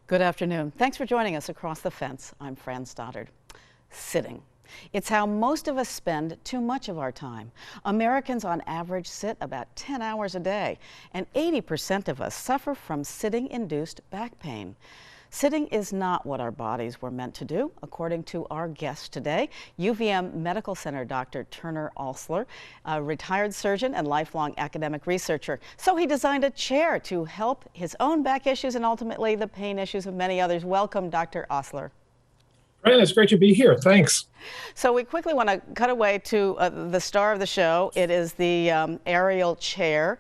Good afternoon. Thanks for joining us across the fence. I'm Fran Stoddard. Sitting. It's how most of us spend too much of our time. Americans on average sit about 10 hours a day, and 80% of us suffer from sitting-induced back pain. Sitting is not what our bodies were meant to do, according to our guest today, UVM Medical Center Dr. Turner Osler, a retired surgeon and lifelong academic researcher. So he designed a chair to help his own back issues and ultimately the pain issues of many others. Welcome, Dr. Osler. Brian, it's great to be here. Thanks. So we quickly want to cut away to the star of the show. It is the aerial chair.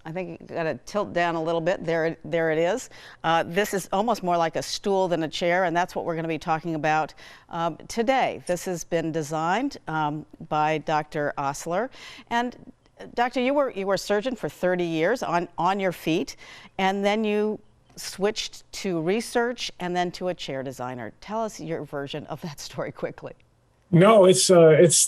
I think you got to tilt down a little bit. There it is. This is almost more like a stool than a chair, and that's what we're going to be talking about today. This has been designed by Dr. Osler. And Doctor, you were a surgeon for 30 years on your feet, and then you switched to research and then to a chair designer. Tell us your version of that story quickly. No, it's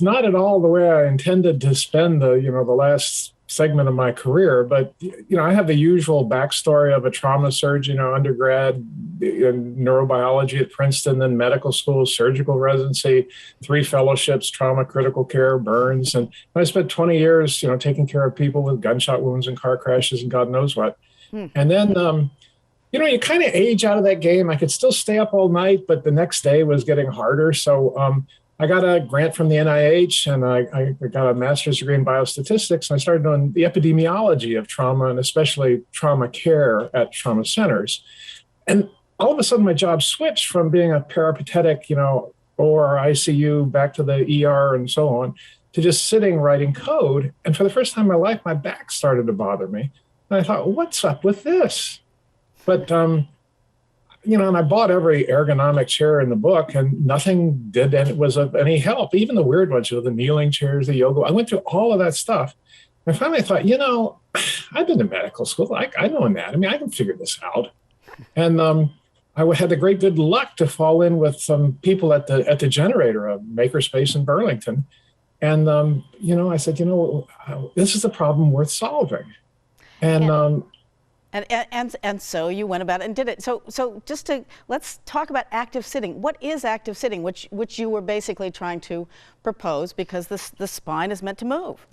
not at all the way I intended to spend the last segment of my career, but I have the usual backstory of a trauma surgeon, undergrad in neurobiology at Princeton, then medical school, surgical residency, 3 fellowships, trauma, critical care, burns, and I spent 20 years, taking care of people with gunshot wounds and car crashes and God knows what. And then, you kind of age out of that game. I could still stay up all night, but the next day was getting harder. So I got a grant from the NIH, and I got a master's degree in biostatistics, and I started doing the epidemiology of trauma, and especially trauma care at trauma centers. And all of a sudden, my job switched from being a peripatetic, or ICU, back to the ER and so on, to just sitting writing code. And for the first time in my life, my back started to bother me. And I thought, what's up with this? But and I bought every ergonomic chair in the book, and nothing did, and it was of any help. Even the weird ones, the kneeling chairs, the yoga. I went through all of that stuff. And finally I thought, I've been to medical school. I know anatomy. I can figure this out. And I had the great good luck to fall in with some people at the Generator, a makerspace in Burlington. And, I said, this is a problem worth solving. And And so you went about it and did it. So let's talk about active sitting. What is active sitting, which you were basically trying to propose, because the spine is meant to move?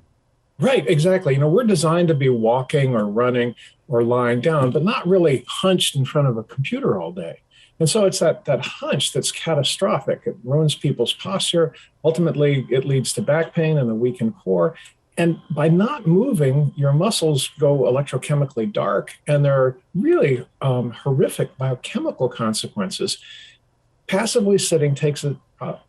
Right, exactly. We're designed to be walking or running or lying down, but not really hunched in front of a computer all day. And so it's that hunch that's catastrophic. It ruins people's posture. Ultimately, it leads to back pain and a weakened core. And by not moving, your muscles go electrochemically dark, and there are really horrific biochemical consequences. Passively sitting takes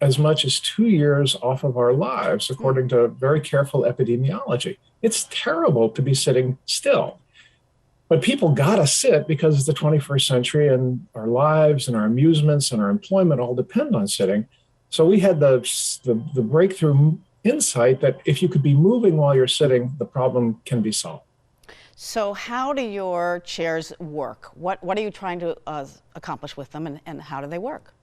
as much as 2 years off of our lives, according to very careful epidemiology. It's terrible to be sitting still. But people gotta sit because it's the 21st century, and our lives and our amusements and our employment all depend on sitting. So we had the breakthrough insight that if you could be moving while you're sitting, the problem can be solved. So how do your chairs work? What are you trying to accomplish with them, and how do they work?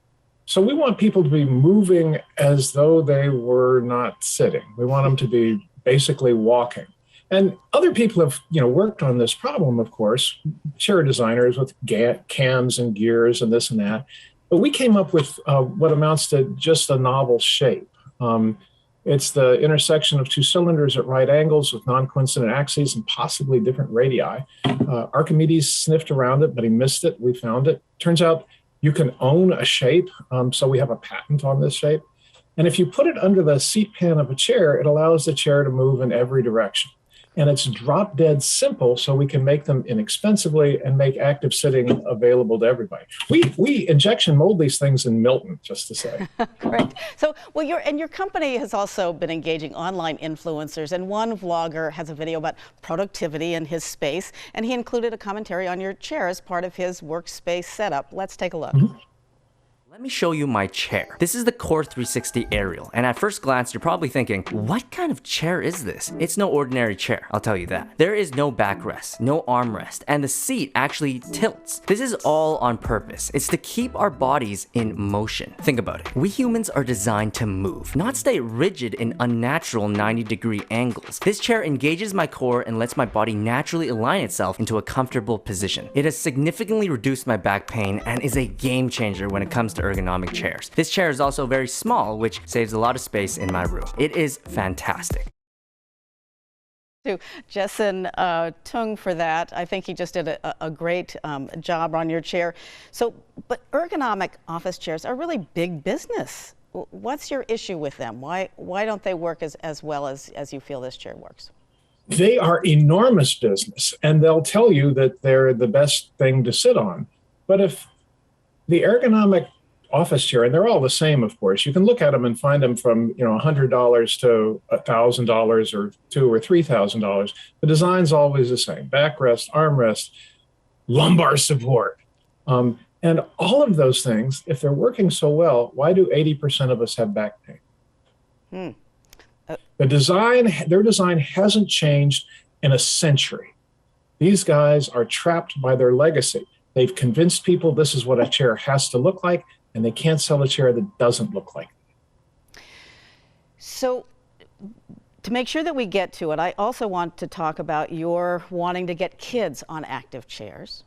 So we want people to be moving as though they were not sitting. We want them to be basically walking. And other people have, worked on this problem, of course, chair designers with cams and gears and this and that. But we came up with what amounts to just a novel shape. It's the intersection of 2 cylinders at right angles with non-coincident axes and possibly different radii. Archimedes sniffed around it, but he missed it. We found it. Turns out you can own a shape, so we have a patent on this shape. And if you put it under the seat pan of a chair, it allows the chair to move in every direction. And it's drop dead simple, so we can make them inexpensively and make active sitting available to everybody. We injection mold these things in Milton, just to say. Great. So, your company has also been engaging online influencers, and one vlogger has a video about productivity in his space, and he included a commentary on your chair as part of his workspace setup. Let's take a look. Let me show you my chair. This is the Core 360 Aerial, and at first glance, you're probably thinking, what kind of chair is this? It's no ordinary chair, I'll tell you that. There is no backrest, no armrest, and the seat actually tilts. This is all on purpose. It's to keep our bodies in motion. Think about it. We humans are designed to move, not stay rigid in unnatural 90-degree angles. This chair engages my core and lets my body naturally align itself into a comfortable position. It has significantly reduced my back pain and is a game changer when it comes to ergonomic chairs. This chair is also very small, which saves a lot of space in my room. It is fantastic. To Jason Tung for that. I think he just did a great job on your chair. So, but ergonomic office chairs are really big business. What's your issue with them? Why don't they work as well as you feel this chair works? They are enormous business, and they'll tell you that they're the best thing to sit on. But if the ergonomic office chair, and they're all the same, of course, you can look at them and find them from $100 to $1,000 or $2,000 or $3,000. The design's always the same: backrest, armrest, lumbar support, and all of those things. If they're working so well, why do 80% of us have back pain? Their design hasn't changed in a century. These guys are trapped by their legacy. They've convinced people this is what a chair has to look like, and they can't sell a chair that doesn't look like it. So to make sure that we get to it, I also want to talk about your wanting to get kids on active chairs.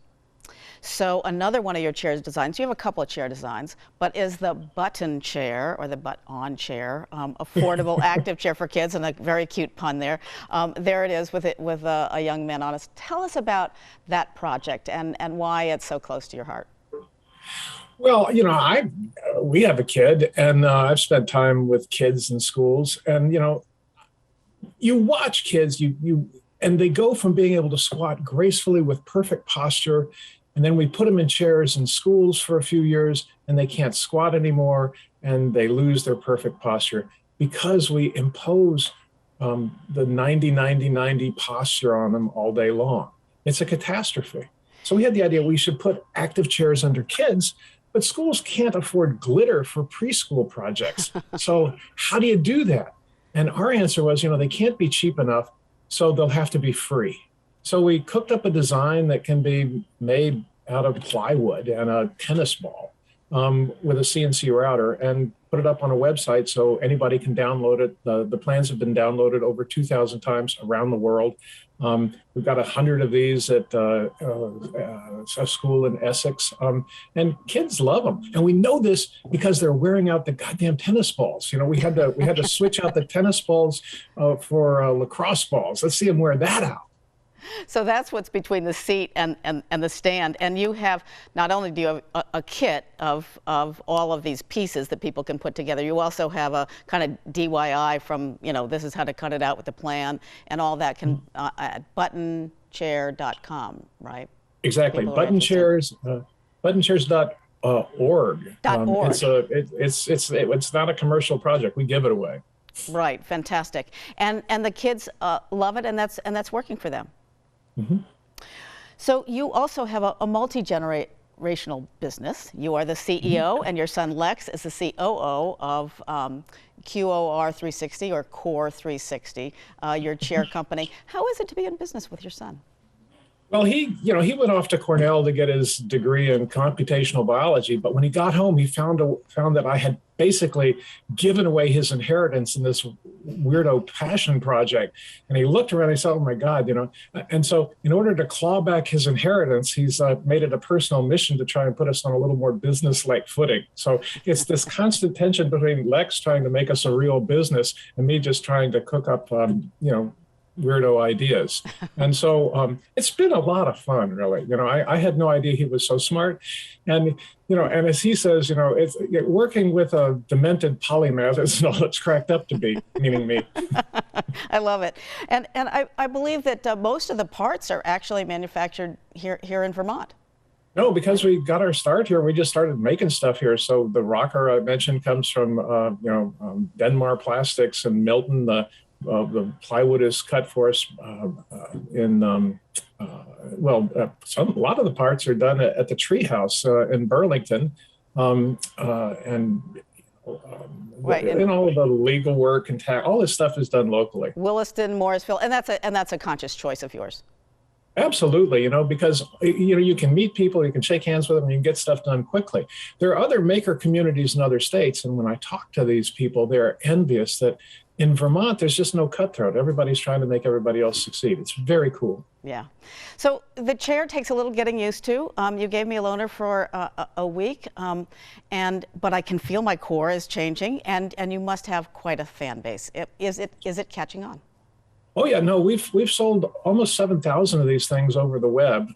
So another one of your chair designs, you have a couple of chair designs, but is the button chair, or the butt-on chair, affordable active chair for kids, and a very cute pun there. There it is with a young man on it. Tell us about that project and why it's so close to your heart. Well, we have a kid, and I've spent time with kids in schools, and you watch kids, and they go from being able to squat gracefully with perfect posture, and then we put them in chairs in schools for a few years, and they can't squat anymore, and they lose their perfect posture because we impose the 90-90-90 posture on them all day long. It's a catastrophe. So we had the idea we should put active chairs under kids, but schools can't afford glitter for preschool projects. So how do you do that? And our answer was, they can't be cheap enough, so they'll have to be free. So we cooked up a design that can be made out of plywood and a tennis ball with a CNC router, and put it up on a website so anybody can download it. The plans have been downloaded over 2,000 times around the world. We've got 100 of these at a school in Essex, and kids love them. And we know this because they're wearing out the goddamn tennis balls. We had to switch out the tennis balls for lacrosse balls. Let's see them wear that out. So that's what's between the seat and the stand. And you have, not only do you have a kit of all of these pieces that people can put together, you also have a kind of DIY from, this is how to cut it out with the plan, and all that can at buttonchair.com, right? Exactly. Buttonchairs, buttonchairs.org. It's not a commercial project. We give it away. Right. Fantastic. And the kids love it, and that's working for them. Mm-hmm. So you also have a multi-generational business. You are the CEO, and your son Lex is the COO of QOR 360 or Core 360, your chair company. How is it to be in business with your son? Well, he went off to Cornell to get his degree in computational biology, but when he got home, he found that I had basically given away his inheritance in this weirdo passion project. And he looked around and he said, oh my God, and so in order to claw back his inheritance, he's made it a personal mission to try and put us on a little more business-like footing. So it's this constant tension between Lex trying to make us a real business and me just trying to cook up, weirdo ideas. And so it's been a lot of fun, really. I had no idea he was so smart. And, and as he says, it's working with a demented polymath isn't all it's cracked up to be, meaning me. I love it. And I believe that most of the parts are actually manufactured here in Vermont. No, because we got our start here, we just started making stuff here. So the rocker I mentioned comes from, Denmark Plastics in Milton. The plywood is cut for us a lot of the parts are done at the Treehouse in Burlington. and Right. and all of the legal work and tax, all this stuff is done locally. Williston, Morrisville, and that's a conscious choice of yours. Absolutely, because you can meet people, you can shake hands with them, you can get stuff done quickly. There are other maker communities in other states, and when I talk to these people, they're envious that in Vermont there's just no cutthroat. Everybody's trying to make everybody else succeed. It's very cool. Yeah. So the chair takes a little getting used to. You gave me a loaner for a week, but I can feel my core is changing, and you must have quite a fan base. Is it catching on? Oh yeah, no, we've sold almost 7,000 of these things over the web,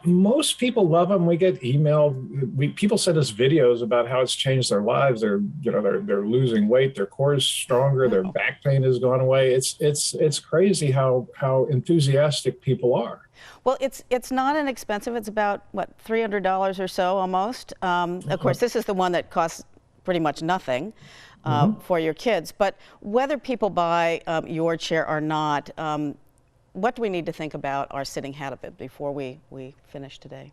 most people love them. We get email. People send us videos about how it's changed their lives. They're losing weight. Their core is stronger. Their back pain has gone away. It's crazy how enthusiastic people are. Well, it's not inexpensive. It's about what, $300 or so almost. Of course, this is the one that costs pretty much nothing. For your kids. But whether people buy your chair or not, what do we need to think about our sitting habit before we finish today?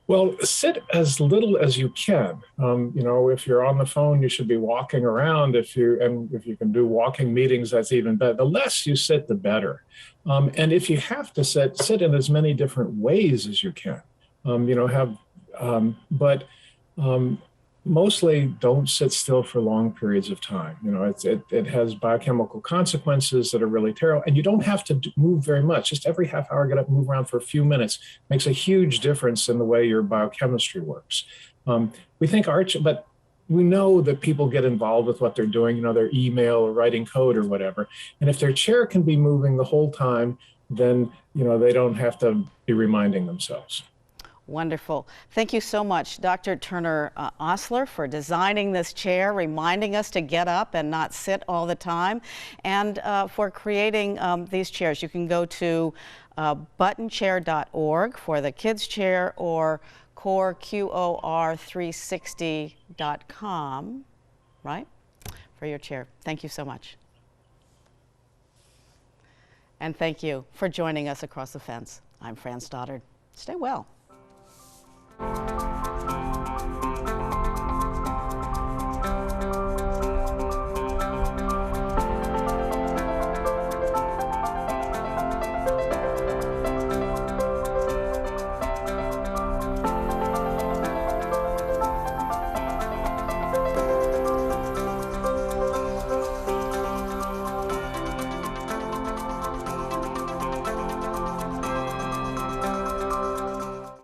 Well, sit as little as you can. If you're on the phone, you should be walking around. If you can do walking meetings, that's even better. The less you sit, the better. And if you have to sit in as many different ways as you can. Mostly don't sit still for long periods of time. It has biochemical consequences that are really terrible, and you don't have to move very much. Just every half hour, get up and move around for a few minutes. Makes a huge difference in the way your biochemistry works. We think but we know that people get involved with what they're doing, their email or writing code or whatever. And if their chair can be moving the whole time, then, they don't have to be reminding themselves. Wonderful. Thank you so much, Dr. Turner Osler, for designing this chair, reminding us to get up and not sit all the time, and for creating these chairs. You can go to buttonchair.org for the kids' chair, or core360.com, right, for your chair. Thank you so much. And thank you for joining us across the fence. I'm Fran Stoddard. Stay well.